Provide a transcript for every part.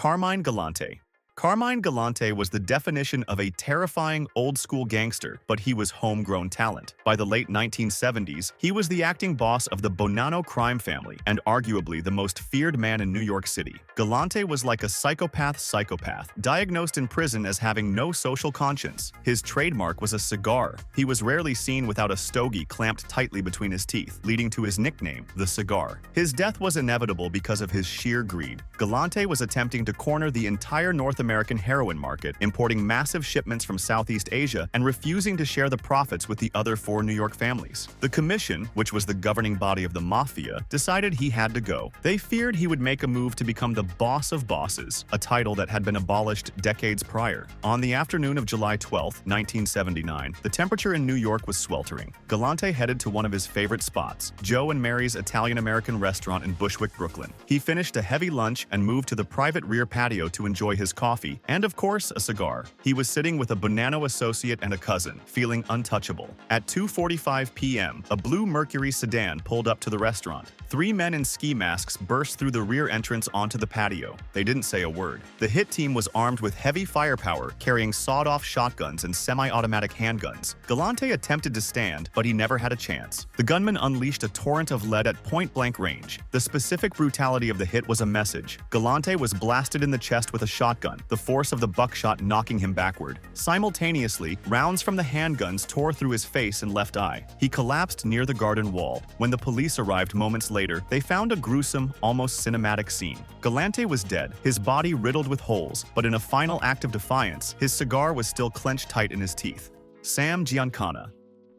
Carmine Galante. Carmine Galante was the definition of a terrifying old-school gangster, but he was homegrown talent. By the late 1970s, he was the acting boss of the Bonanno crime family and arguably the most feared man in New York City. Galante was like a psychopath, diagnosed in prison as having no social conscience. His trademark was a cigar. He was rarely seen without a stogie clamped tightly between his teeth, leading to his nickname, the Cigar. His death was inevitable because of his sheer greed. Galante was attempting to corner the entire North American heroin market, importing massive shipments from Southeast Asia and refusing to share the profits with the other 4 New York families. The Commission, which was the governing body of the Mafia, decided he had to go. They feared he would make a move to become the boss of bosses, a title that had been abolished decades prior. On the afternoon of July 12, 1979, the temperature in New York was sweltering. Galante headed to one of his favorite spots, Joe and Mary's Italian-American restaurant in Bushwick, Brooklyn. He finished a heavy lunch and moved to the private rear patio to enjoy his coffee and, of course, a cigar. He was sitting with a Bonanno associate and a cousin, feeling untouchable. At 2:45 p.m., a blue Mercury sedan pulled up to the restaurant. 3 men in ski masks burst through the rear entrance onto the patio. They didn't say a word. The hit team was armed with heavy firepower, carrying sawed-off shotguns and semi-automatic handguns. Galante attempted to stand, but he never had a chance. The gunmen unleashed a torrent of lead at point-blank range. The specific brutality of the hit was a message. Galante was blasted in the chest with a shotgun, the force of the buckshot knocking him backward. Simultaneously, rounds from the handguns tore through his face and left eye. He collapsed near the garden wall. When the police arrived moments later, they found a gruesome, almost cinematic scene. Galante was dead, his body riddled with holes, but in a final act of defiance, his cigar was still clenched tight in his teeth. Sam Giancana.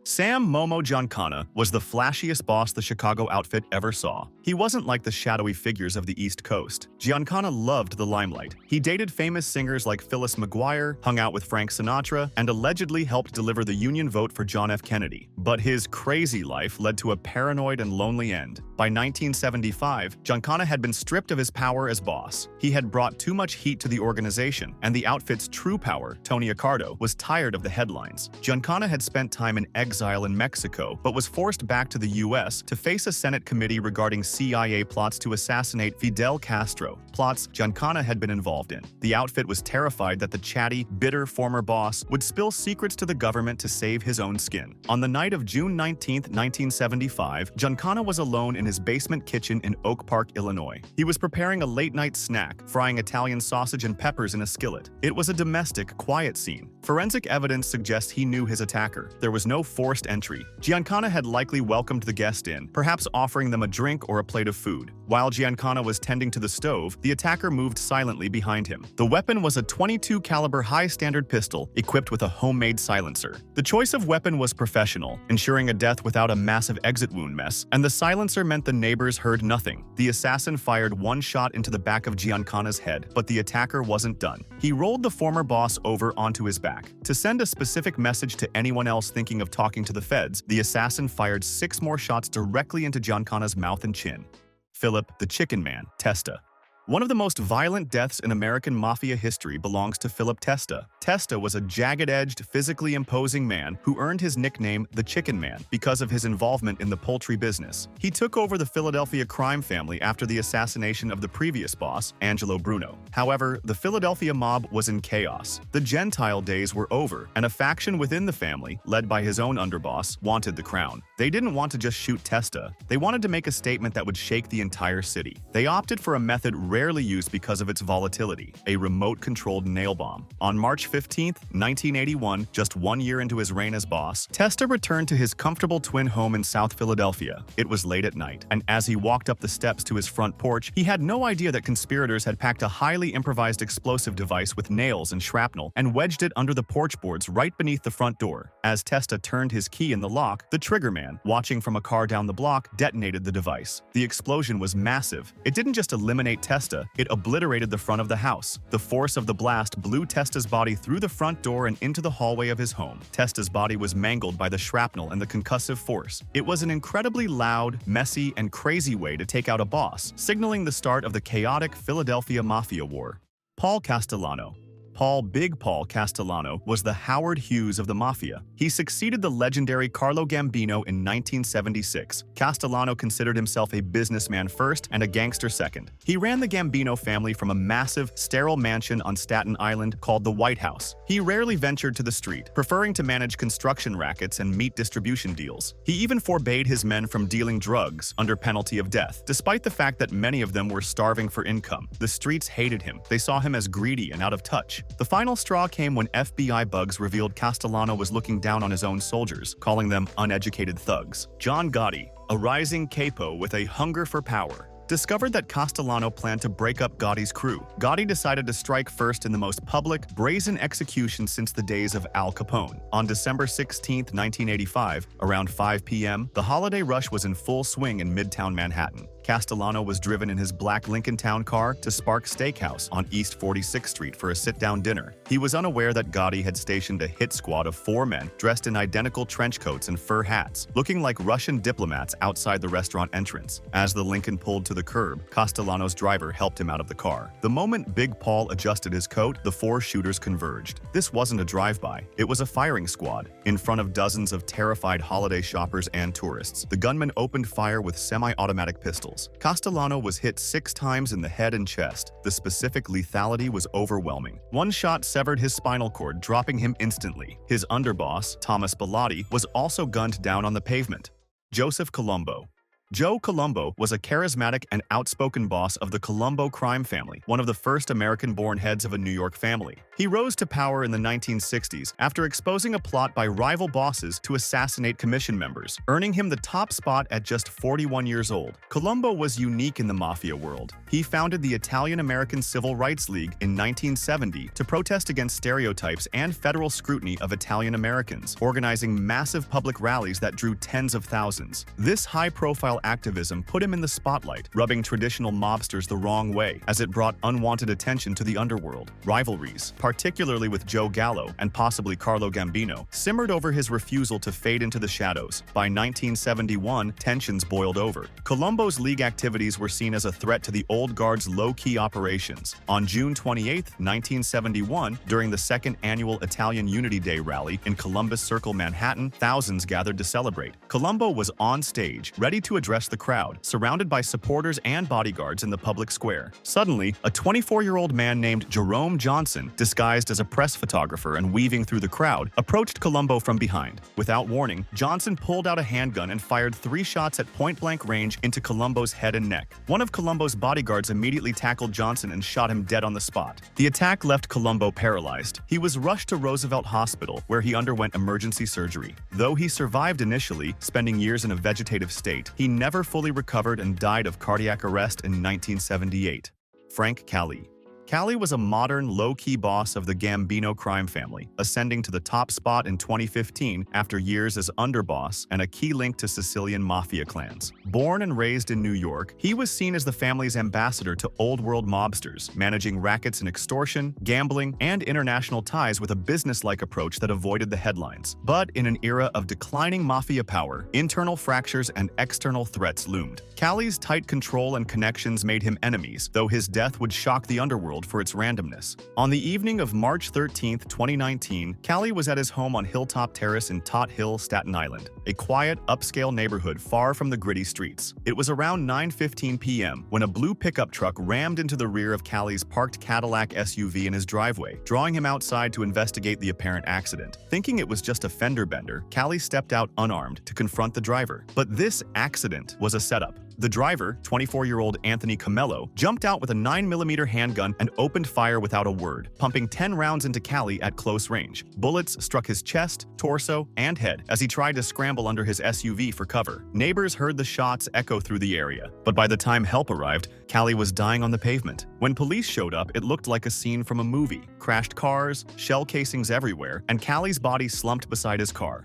Sam "Momo" Giancana was the flashiest boss the Chicago outfit ever saw. He wasn't like the shadowy figures of the East Coast. Giancana loved the limelight. He dated famous singers like Phyllis McGuire, hung out with Frank Sinatra, and allegedly helped deliver the Union vote for John F. Kennedy. But his crazy life led to a paranoid and lonely end. By 1975, Giancana had been stripped of his power as boss. He had brought too much heat to the organization, and the outfit's true power, Tony Accardo, was tired of the headlines. Giancana had spent time in exile in Mexico, but was forced back to the U.S. to face a Senate committee regarding CIA plots to assassinate Fidel Castro, plots Giancana had been involved in. The outfit was terrified that the chatty, bitter former boss would spill secrets to the government to save his own skin. On the night of June 19, 1975, Giancana was alone in his basement kitchen in Oak Park, Illinois. He was preparing a late-night snack, frying Italian sausage and peppers in a skillet. It was a domestic, quiet scene. Forensic evidence suggests he knew his attacker. There was no forced entry. Giancana had likely welcomed the guest in, perhaps offering them a drink or a plate of food. While Giancana was tending to the stove, the attacker moved silently behind him. The weapon was a .22 caliber high-standard pistol equipped with a homemade silencer. The choice of weapon was professional, ensuring a death without a massive exit wound mess, and the silencer meant the neighbors heard nothing. The assassin fired one shot into the back of Giancana's head, but the attacker wasn't done. He rolled the former boss over onto his back. To send a specific message to anyone else thinking of talking to the feds, the assassin fired 6 more shots directly into Giancana's mouth and chin. Philip, the Chicken Man, Testa. One of the most violent deaths in American Mafia history belongs to Philip Testa. Testa was a jagged-edged, physically imposing man who earned his nickname the Chicken Man because of his involvement in the poultry business. He took over the Philadelphia crime family after the assassination of the previous boss, Angelo Bruno. However, the Philadelphia mob was in chaos. The Gentile days were over, and a faction within the family, led by his own underboss, wanted the crown. They didn't want to just shoot Testa. They wanted to make a statement that would shake the entire city. They opted for a method rarely used because of its volatility, a remote-controlled nail bomb. On March 15, 1981, just 1 year into his reign as boss, Testa returned to his comfortable twin home in South Philadelphia. It was late at night, and as he walked up the steps to his front porch, he had no idea that conspirators had packed a highly improvised explosive device with nails and shrapnel and wedged it under the porch boards right beneath the front door. As Testa turned his key in the lock, the triggerman, watching from a car down the block, detonated the device. The explosion was massive. It didn't just eliminate Testa, it obliterated the front of the house. The force of the blast blew Testa's body through the front door and into the hallway of his home. Testa's body was mangled by the shrapnel and the concussive force. It was an incredibly loud, messy, and crazy way to take out a boss, signaling the start of the chaotic Philadelphia Mafia war. Paul Castellano. Paul "Big Paul" Castellano was the Howard Hughes of the Mafia. He succeeded the legendary Carlo Gambino in 1976. Castellano considered himself a businessman first and a gangster second. He ran the Gambino family from a massive, sterile mansion on Staten Island called the White House. He rarely ventured to the street, preferring to manage construction rackets and meat distribution deals. He even forbade his men from dealing drugs under penalty of death. Despite the fact that many of them were starving for income, the streets hated him. They saw him as greedy and out of touch. The final straw came when FBI bugs revealed Castellano was looking down on his own soldiers, calling them uneducated thugs. John Gotti, a rising capo with a hunger for power, discovered that Castellano planned to break up Gotti's crew. Gotti decided to strike first in the most public, brazen execution since the days of Al Capone. On December 16, 1985, around 5 p.m., the holiday rush was in full swing in Midtown Manhattan. Castellano was driven in his black Lincoln Town car to Spark Steakhouse on East 46th Street for a sit-down dinner. He was unaware that Gotti had stationed a hit squad of 4 men dressed in identical trench coats and fur hats, looking like Russian diplomats outside the restaurant entrance. As the Lincoln pulled to the curb, Castellano's driver helped him out of the car. The moment Big Paul adjusted his coat, the 4 shooters converged. This wasn't a drive-by. It was a firing squad. In front of dozens of terrified holiday shoppers and tourists, the gunmen opened fire with semi-automatic pistols. Castellano was hit 6 times in the head and chest. The specific lethality was overwhelming. One shot severed his spinal cord, dropping him instantly. His underboss, Thomas Bellotti, was also gunned down on the pavement. Joseph Colombo. Joe Colombo was a charismatic and outspoken boss of the Colombo crime family, one of the first American-born heads of a New York family. He rose to power in the 1960s after exposing a plot by rival bosses to assassinate commission members, earning him the top spot at just 41 years old. Colombo was unique in the mafia world. He founded the Italian-American Civil Rights League in 1970 to protest against stereotypes and federal scrutiny of Italian Americans, organizing massive public rallies that drew tens of thousands. This high-profile activism put him in the spotlight, rubbing traditional mobsters the wrong way, as it brought unwanted attention to the underworld. Rivalries, particularly with Joe Gallo and possibly Carlo Gambino, simmered over his refusal to fade into the shadows. By 1971, tensions boiled over. Colombo's league activities were seen as a threat to the old guard's low-key operations. On June 28, 1971, during the second annual Italian Unity Day rally in Columbus Circle, Manhattan, thousands gathered to celebrate. Colombo was on stage, ready to address the crowd, surrounded by supporters and bodyguards in the public square. Suddenly, a 24-year-old man named Jerome Johnson, disguised as a press photographer and weaving through the crowd, approached Colombo from behind. Without warning, Johnson pulled out a handgun and fired 3 shots at point-blank range into Colombo's head and neck. One of Colombo's bodyguards immediately tackled Johnson and shot him dead on the spot. The attack left Colombo paralyzed. He was rushed to Roosevelt Hospital, where he underwent emergency surgery. Though he survived initially, spending years in a vegetative state, he never fully recovered and died of cardiac arrest in 1978. Frank Cali. Cali was a modern, low-key boss of the Gambino crime family, ascending to the top spot in 2015 after years as underboss and a key link to Sicilian mafia clans. Born and raised in New York, he was seen as the family's ambassador to old-world mobsters, managing rackets in extortion, gambling, and international ties with a business-like approach that avoided the headlines. But in an era of declining mafia power, internal fractures and external threats loomed. Cali's tight control and connections made him enemies, though his death would shock the underworld for its randomness. On the evening of March 13, 2019, Cali was at his home on Hilltop Terrace in Tot Hill, Staten Island, a quiet, upscale neighborhood far from the gritty streets. It was around 9:15 p.m. when a blue pickup truck rammed into the rear of Cali's parked Cadillac SUV in his driveway, drawing him outside to investigate the apparent accident. Thinking it was just a fender bender, Cali stepped out unarmed to confront the driver. But this accident was a setup. The driver, 24-year-old Anthony Camello, jumped out with a 9mm handgun and opened fire without a word, pumping 10 rounds into Cali at close range. Bullets struck his chest, torso, and head as he tried to scramble under his SUV for cover. Neighbors heard the shots echo through the area, but by the time help arrived, Cali was dying on the pavement. When police showed up, it looked like a scene from a movie. Crashed cars, shell casings everywhere, and Cali's body slumped beside his car.